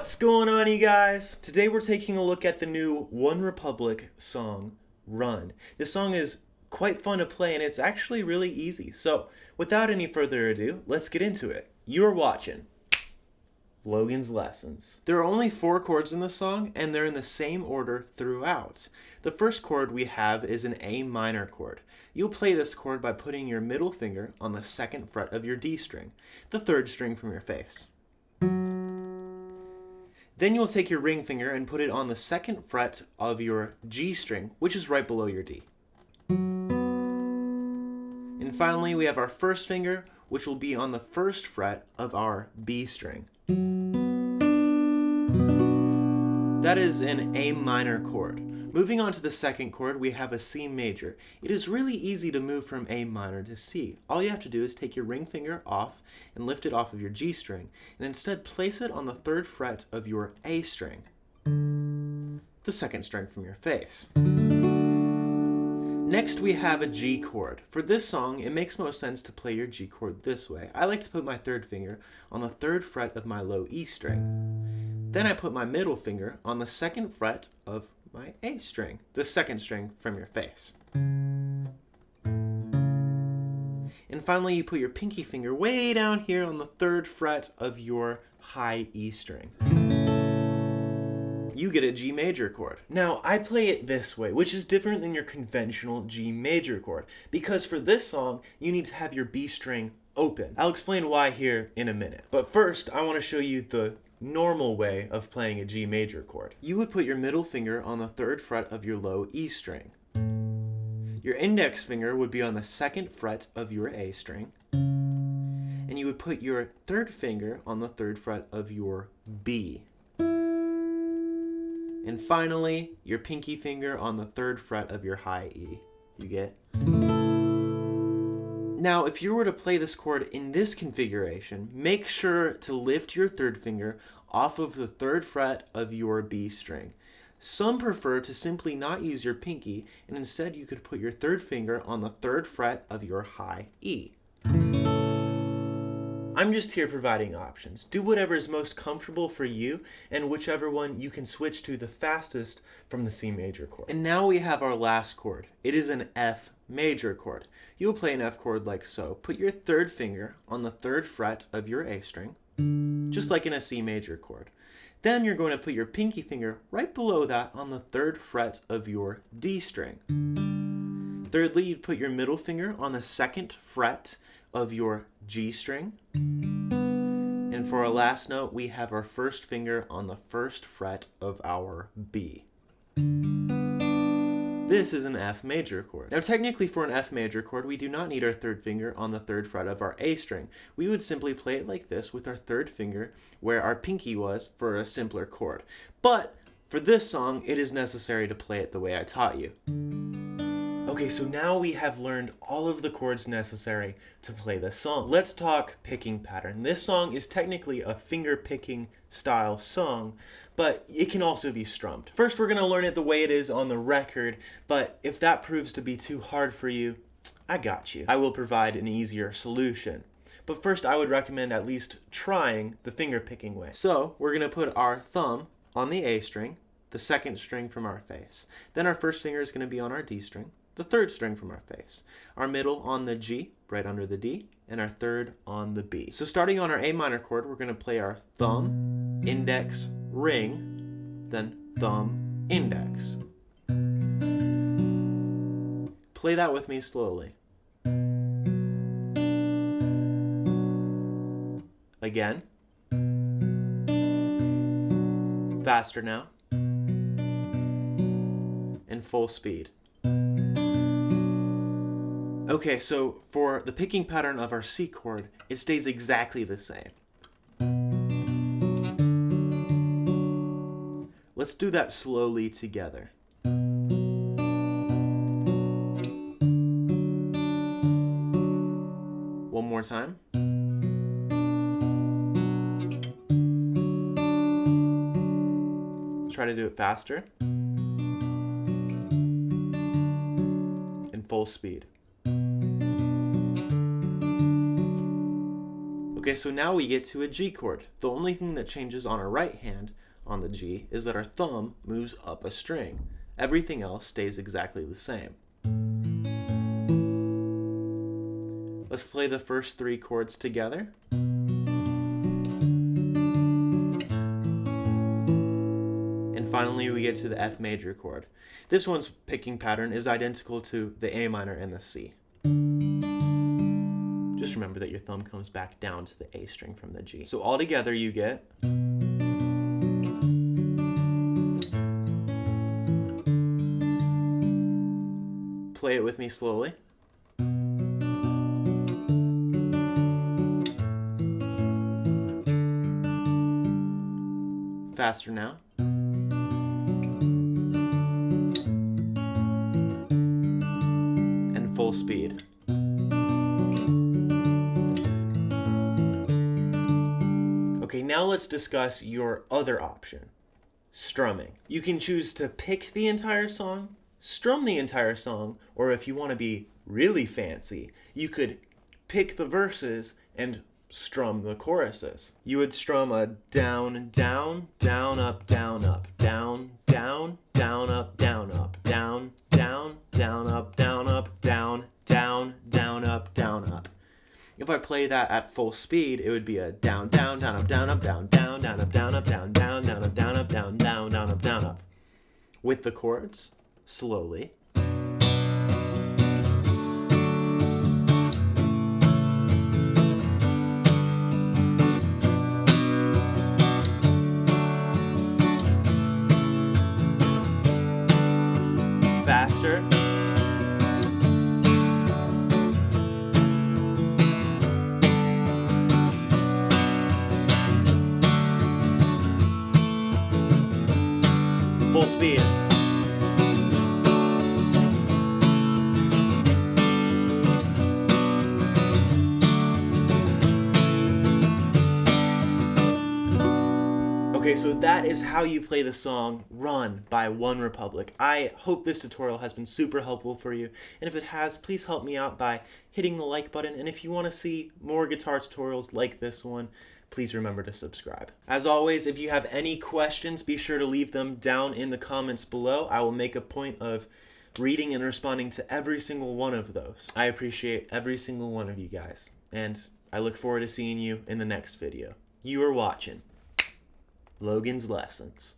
What's going on, you guys? Today we're taking a look at the new One Republic song, Run. This song is quite fun to play and it's actually really easy. So without any further ado, let's get into it. You're watching Logan's Lessons. There are only 4 chords in the song and they're in the same order throughout. The first chord we have is an A minor chord. You'll play this chord by putting your middle finger on the 2nd fret of your D string, the 3rd string from your face. Then you'll take your ring finger and put it on the 2nd fret of your G string, which is right below your D. And finally, we have our first finger, which will be on the 1st fret of our B string. That is an A minor chord. Moving on to the 2nd chord, we have a C major. It is really easy to move from A minor to C. All you have to do is take your ring finger off and lift it off of your G string, and instead place it on the 3rd fret of your A string, the 2nd string from your face. Next we have a G chord. For this song, it makes most sense to play your G chord this way. I like to put my 3rd finger on the 3rd fret of my low E string. Then I put my middle finger on the 2nd fret of my A string, the 2nd string from your face. And finally, you put your pinky finger way down here on the 3rd fret of your high E string. You get a G major chord. Now, I play it this way, which is different than your conventional G major chord, because for this song, you need to have your B string open. I'll explain why here in a minute. But first, I want to show you the normal way of playing a G major chord. You would put your middle finger on the 3rd fret of your low E string. Your index finger would be on the 2nd fret of your A string. And you would put your 3rd finger on the 3rd fret of your B. And finally, your pinky finger on the 3rd fret of your high E. You get? Now, if you were to play this chord in this configuration, make sure to lift your 3rd finger off of the 3rd fret of your B string. Some prefer to simply not use your pinky, and instead you could put your 3rd finger on the 3rd fret of your high E. I'm just here providing options. Do whatever is most comfortable for you, and whichever one you can switch to the fastest from the C major chord. And now we have our last chord. It is an F major chord. You'll play an F chord like so. Put your 3rd finger on the 3rd fret of your A string, just like in a C major chord. Then you're going to put your pinky finger right below that on the 3rd fret of your D string. Thirdly, you'd put your middle finger on the 2nd fret of your G string. And for our last note, we have our 1st finger on the 1st fret of our B. This is an F major chord. Now technically for an F major chord, we do not need our 3rd finger on the 3rd fret of our A string. We would simply play it like this with our 3rd finger where our pinky was for a simpler chord. But for this song, it is necessary to play it the way I taught you. Okay, so now we have learned all of the chords necessary to play this song. Let's talk picking pattern. This song is technically a finger picking style song, but it can also be strummed. First, we're going to learn it the way it is on the record, but if that proves to be too hard for you, I got you. I will provide an easier solution. But first, I would recommend at least trying the finger picking way. So, we're going to put our thumb on the A string, the 2nd string from our face. Then our 1st finger is going to be on our D string, the 3rd string from our face, our middle on the G, right under the D, and our 3rd on the B. So starting on our A minor chord, we're going to play our thumb, index, ring, then thumb, index. Play that with me slowly. Again. Faster now. And full speed. Okay, so for the picking pattern of our C chord, it stays exactly the same. Let's do that slowly together. One more time. Try to do it faster. In full speed. Okay, so now we get to a G chord. The only thing that changes on our right hand on the G is that our thumb moves up a string. Everything else stays exactly the same. Let's play the first 3 chords together. And finally, we get to the F major chord. This one's picking pattern is identical to the A minor and the C. Just remember that your thumb comes back down to the A string from the G. So all together you get... Play it with me slowly. Faster now. And full speed. Okay, now let's discuss your other option, strumming. You can choose to pick the entire song, strum the entire song, or if you want to be really fancy, you could pick the verses and strum the choruses. You would strum a down, down, down, up, down, up, down, down, down, up, down, up, down, down, down, up, down, up, down, down, down, up, down, up. If I play that at full speed, it would be a down, down, down, up, down, up, down, down, down, up, down, up, down, down, down, up, down, up, down, down, down, up, down, up. With the chords, slowly. Faster. Full speed. Okay, so that is how you play the song Run by OneRepublic. I hope this tutorial has been super helpful for you, and if it has, please help me out by hitting the like button, and if you want to see more guitar tutorials like this one, please remember to subscribe. As always, if you have any questions, be sure to leave them down in the comments below. I will make a point of reading and responding to every single one of those. I appreciate every single one of you guys, and I look forward to seeing you in the next video. You are watching Logan's Lessons.